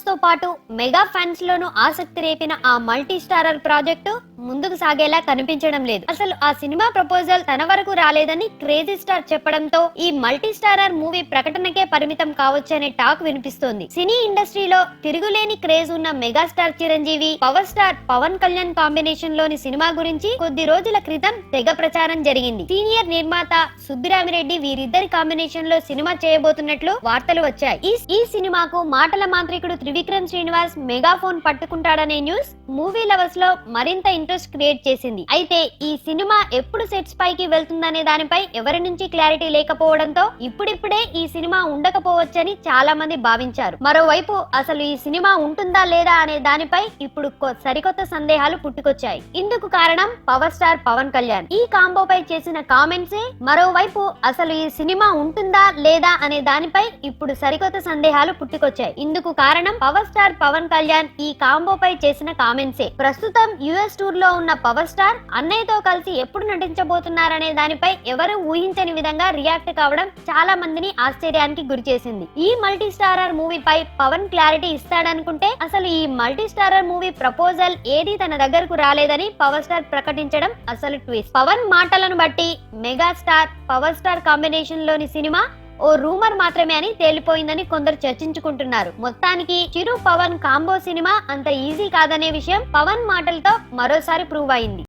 తో పాటు mega fans లోనూ ఆసక్తి రేపిన ఆ మల్టీ స్టారర్ ప్రాజెక్టు ముందుకు సాగేలా కనిపించడం లేదు. అసలు ఆ సినిమా ప్రపోజల్ తన వరకు రాలేదని క్రేజీ స్టార్ చెప్పడంతో ఈ మల్టీ స్టారర్ మూవీ ప్రకటనకే పరిమితం కావచ్చనే టాక్ వినిపిస్తోంది. సినీ ఇండస్ట్రీలో తిరుగులేని క్రేజ్ ఉన్న megastar Chiranjeevi, power star Pawan Kalyan combination లోని సినిమా గురించి కొద్ది రోజుల క్రితం తెగ ప్రచారం జరిగింది. సీనియర్ నిర్మాత సుబ్బిరామిరెడ్డి వీరిద్దరి కాంబినేషన్ లో సినిమా చేయబోతున్నట్లు వార్తలు వచ్చాయి. ఈ సినిమాకు మాటల మాంత్రికుడు త్రివిక్రమ్ శ్రీనివాస్ మెగాఫోన్ పట్టుకుంటాడనే న్యూస్ మూవీ లవర్స్ లో మరింత ఇంట్రెస్ట్ క్రియేట్ చేసింది. అయితే ఈ సినిమా ఎప్పుడు సెట్స్ పైకి వెళ్తుందనే దానిపై ఎవరి నుంచి క్లారిటీ లేకపోవడంతో ఇప్పుడిప్పుడే ఈ సినిమా ఉండకపోవచ్చని చాలా మంది భావించారు. మరోవైపు అసలు ఈ సినిమా ఉంటుందా లేదా అనే దానిపై ఇప్పుడు సరికొత్త సందేహాలు పుట్టుకొచ్చాయి. ఇందుకు కారణం పవర్ స్టార్ పవన్ కళ్యాణ్ ఈ కాంబోపై చేసిన కామెంట్సే. మరోవైపు అసలు ఈ సినిమా ఉంటుందా లేదా అనే దానిపై ఇప్పుడు సరికొత్త సందేహాలు పుట్టుకొచ్చాయి. ఇందుకు కారణం పవర్ స్టార్ పవన్ కళ్యాణ్ ఈ కాంబోపై చేసిన కామెంట్సే. ప్రస్తుతం యుఎస్ టూర్ లో ఉన్న పవర్ స్టార్ అన్నయ్యతో కలిసి ఎప్పుడు నటించబోతున్నారనే దానిపై ఎవరు ఊహించని విధంగా రియాక్ట్ కావడం చాలా మందిని ఆశ్చర్యానికి గురి చేసింది. ఈ మల్టీ స్టారర్ మూవీపై పవన్ క్లారిటీ ఇస్తాడనుకుంటే అసలు ఈ మల్టీ స్టారర్ మూవీ ప్రపోజల్ ఏది తన దగ్గరకు రాలేదని పవర్ స్టార్ ప్రకటించడం అసలు ట్విస్ట్. పవన్ మాటలను బట్టి mega star power star combination లోని సినిమా ఓ రూమర్ మాత్రమే అని తేలిపోయిందని కొందరు చర్చించుకుంటున్నారు. మొత్తానికి చిరు పవన్ కాంబో సినిమా అంత ఈజీ కాదనే విషయం పవన్ మాటలతో మరోసారి ప్రూవ్ అయింది.